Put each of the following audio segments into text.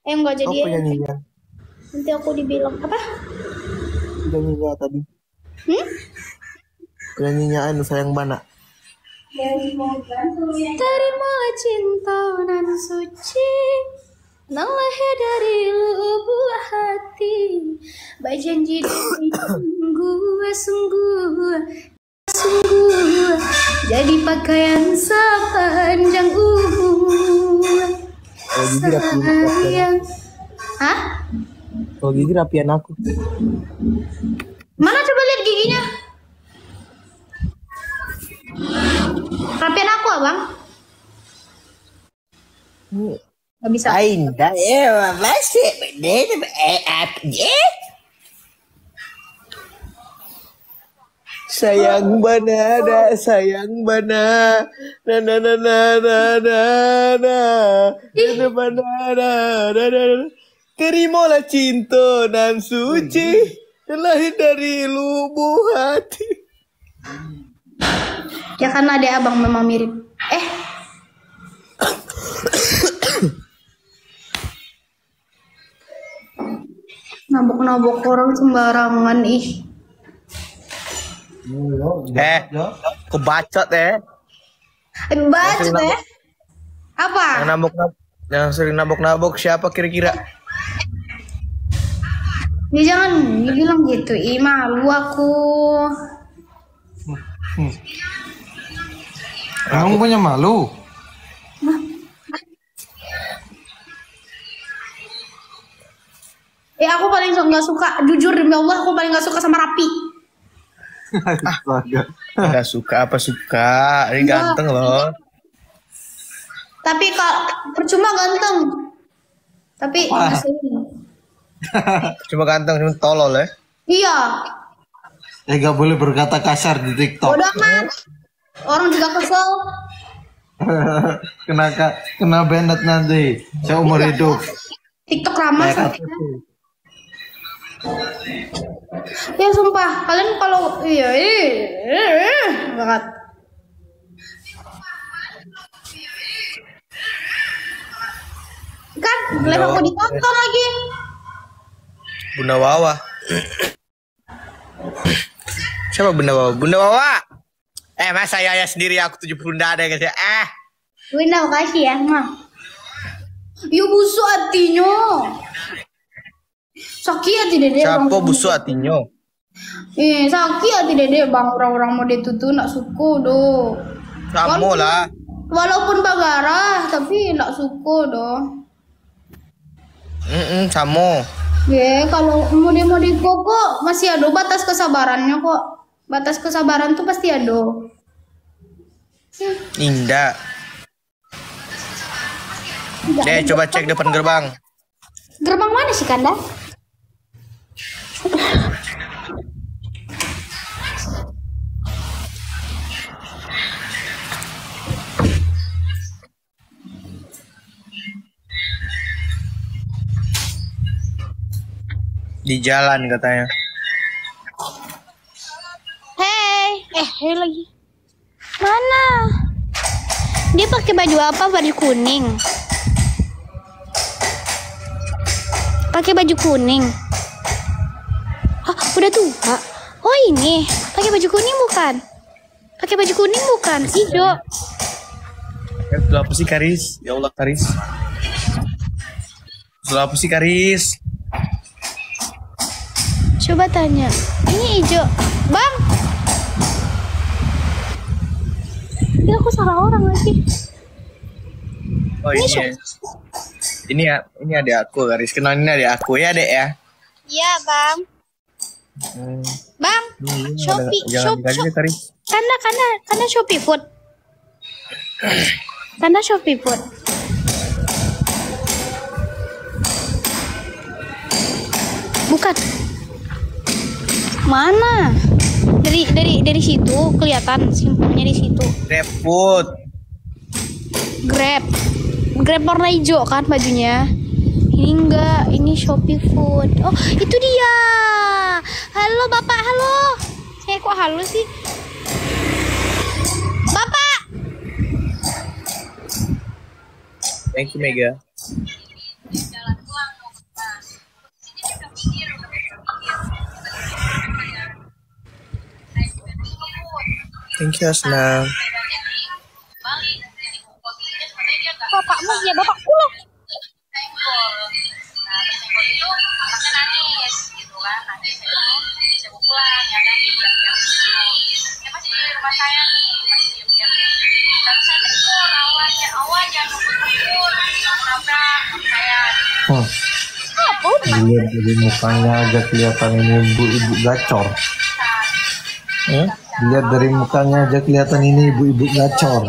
Enggak jadi. Apa nyanyinya? Nanti aku dibilang apa? Nyanyinya tadi. Nyanyinya anu sayang bana. Terimalah cinta nan suci, nan lahir dari lubuk hati. Berjanji demi sungguh jadi pakaian sepanjang umur. Oh gigi rapian. Hah? Oh gigi rapian aku. Mana coba lihat giginya? Rapian aku abang? Gak bisa. Ainda masih sayang bana sayang bana na na na na na na na bana terimalah cinta nan suci terlahir dari lubuk hati. Ya karena ada abang memang mirip. Nabok-nabok orang sembarangan ih. Kebacot Bacot ya? Apa? Yang sering nabok-nabok siapa kira-kira? Ya jangan dibilang gitu, ih malu aku. Kamu punya malu? Aku paling nggak suka, jujur demi Allah, aku paling nggak suka sama Rapi. Nggak suka apa suka, ini ganteng loh. Tapi percuma ganteng. Tapi cuma ganteng, cuma tolol ya. Iya. Gak boleh berkata kasar di TikTok. Bodoh amat. Orang juga kesel. kena banned nanti seumur hidup. TikTok ramah. Ya sumpah, kalian kalau banget. Kan live aku ditonton lagi. Bunda Wawa. Siapa Bunda Wawa? Bunda Wawa. Mas saya sendiri aku 70 ada guys ya. Bunda makasih ya, Mah. Yo busuk hatinya. Sakit hati dede. Siapa busuk hatinya? Sakit hati dede bang, orang-orang mau ditutup nak suku do. Kamu lah. Walaupun bagara tapi nak suku do. Sama. Kalau mode kok masih ada batas kesabarannya kok. Batas kesabaran tuh pasti ada. Indah. Coba cek depan gerbang. Gerbang mana sih Kanda? Di jalan katanya. Hey lagi. Mana? Dia pakai baju apa? Baju kuning. Pakai baju kuning. Udah tua. Oh ini, pakai baju kuning bukan? Pakai baju kuning bukan? Hijau. Itu apa sih Karis? Ya Allah Karis. Itu apa sih Karis? Coba tanya. Ini hijau, Bang. Ya aku salah orang lagi. Oh ini adik aku Karis. Kenalin adik aku ya dek ya. Iya Bang. Bang. Shopee. Karena Shopee Food. Karena Shopee Food. Bukan. Mana? Dari situ kelihatan simpulnya di situ. Grab Food. Grab warna hijau kan bajunya. Ini enggak, ini Shopee Food. Oh, itu dia. Halo Bapak, halo. Saya kok halo sih? Bapak. Thank you Mega. Thank you Asna. Bapakmu ya bapakku lah. Lihat dari mukanya aja kelihatan ini ibu-ibu gacor. Lihat dari mukanya aja kelihatan ini ibu-ibu gacor.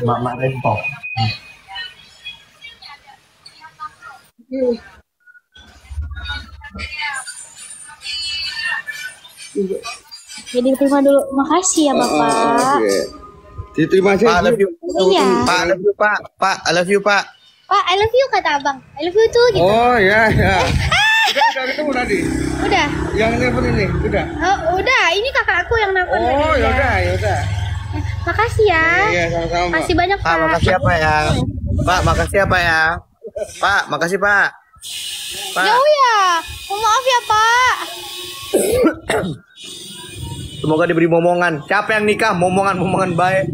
Mak-mak rempong. Jadi terima dulu. Makasih ya bapak. Terima kasih. Pak, I love you. Iya. Pak, I love you, Pak. Pak, I love you, Pak. Pak, I love you kata abang. I love you tuh gitu. Oh ya ya. Udah ketemu tadi. Udah. Yang nelfon ini udah. Oh, udah. Ini kakakku yang nelfon tadi. Oh ya udah. Makasih ya. Iya sama-sama. Makasih banyak Pak, Pak. makasih apa ya? Pak, makasih apa ya? Pak, makasih Pak. Pak, Jauh ya. Oh, maaf ya Pak. semoga diberi momongan. Siapa yang nikah? Momongan baik.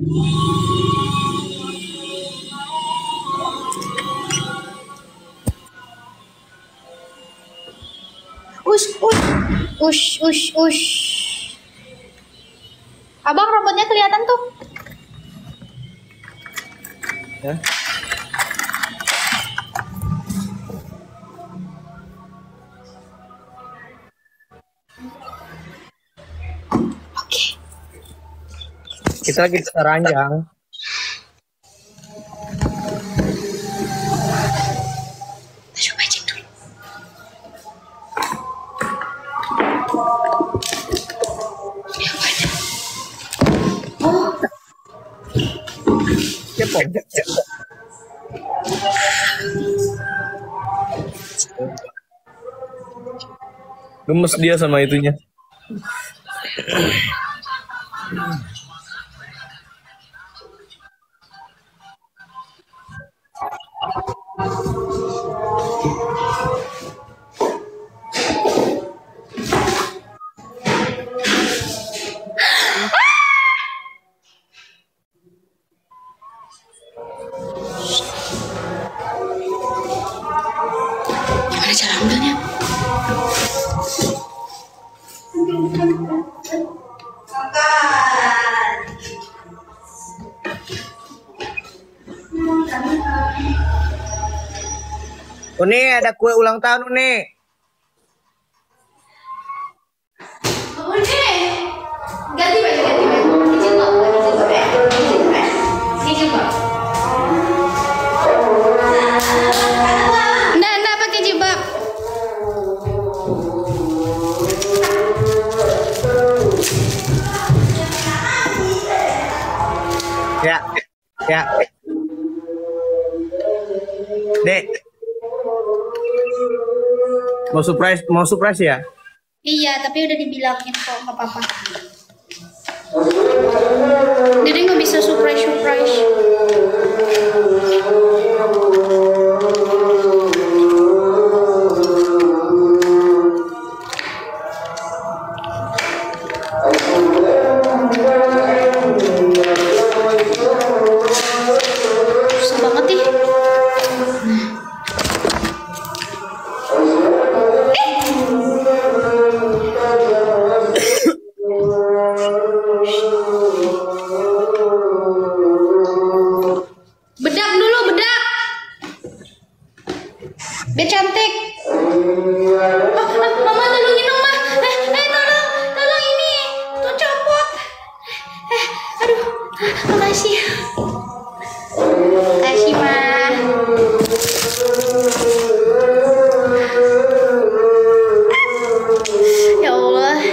Ush. Abang rambutnya kelihatan tuh. Ya. Oke. Kita lagi ranjang. Coba cek dulu. Cepet. Gemes dia sama itunya. Gimana cara ambilnya? Uni ada kue ulang tahun Uni. Ganti baju. Jilbab. Nggak pakai jilbab. Ya. Dek. Mau surprise ya? Iya, tapi udah dibilangin kok nggak apa-apa. Jadi nggak bisa surprise. Susah banget nih. Bedak dulu, bedak. Biar cantik. Mama tolongin dong, Ma. Tolong ini. Tuh copot. Aduh, makasih. Makasih, Ma. Ya Allah.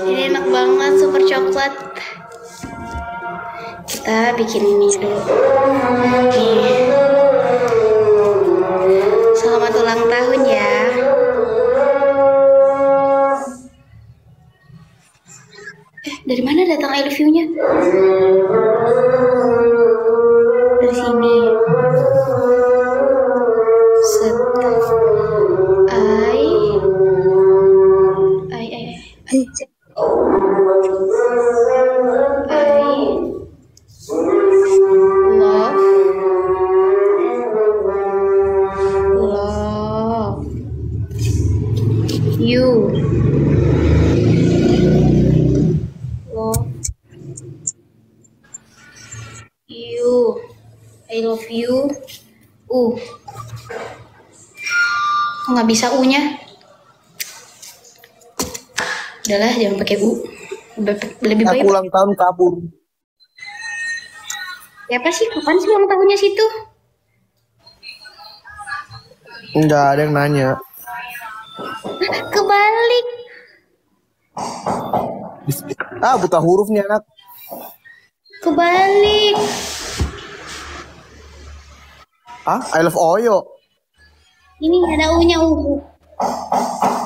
Ini enak banget, super coklat. Kita bikin ini dulu. Nih. Selamat ulang tahun ya. Dari mana datang I love you-nya? Dari sini. Set. I. I love you. Nggak bisa U-nya. Udahlah, jangan pakai U. Lebih baik. Aku ulang tahun kabur. Siapa sih? Kapan sih ulang tahunnya situ? Enggak ada yang nanya. Kebalik. Buta huruf nih anak. Kebalik. I love Oyo. Ini ada U-nya U.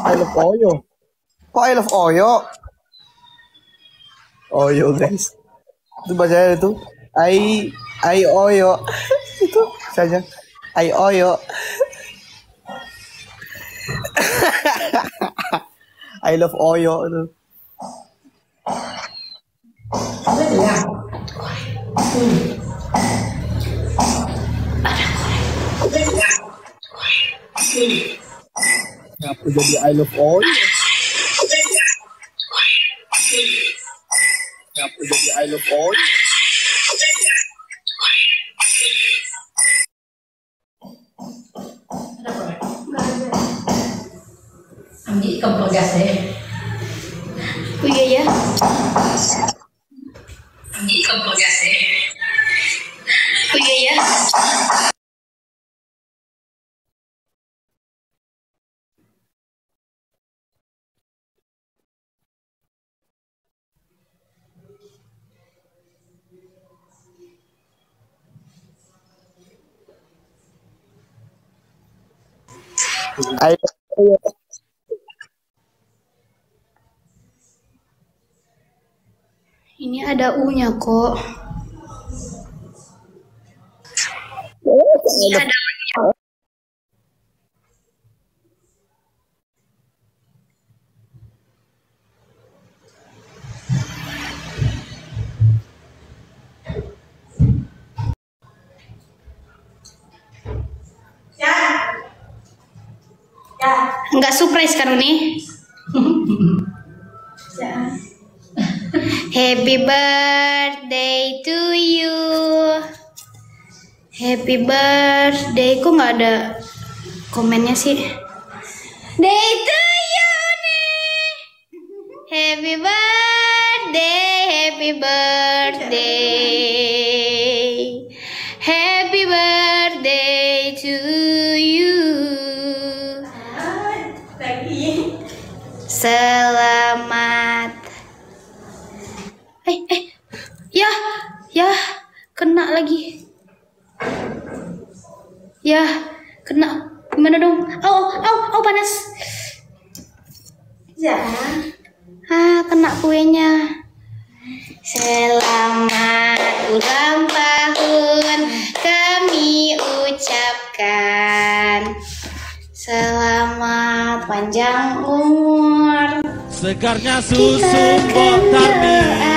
I love Oyo. Kok I love Oyo? Oyo guys. Itu bacanya itu. I Oyo. Itu saja. I Oyo. I love Oyo itu. Kenapa jadi I love Oyo? Kenapa jadi I love Oyo? Ambil kompor gas ya. Oh iya ya. Ambil kompor gas ya. Oh iya ya. I love Oyo. Ini ada U-nya kok. Ini ada U-nya. Enggak surprise kan ini? Happy birthday to you. Happy birthday. Kok nggak ada komennya sih? Day to you nih. Happy birthday. Happy birthday. Happy birthday to you. Selamat. Ya, kena lagi. Ya, kena. Gimana dong? Panas. Ya. Kena kuenya. Selamat ulang tahun kami ucapkan. Selamat panjang umur. Segarnya susu Botarni.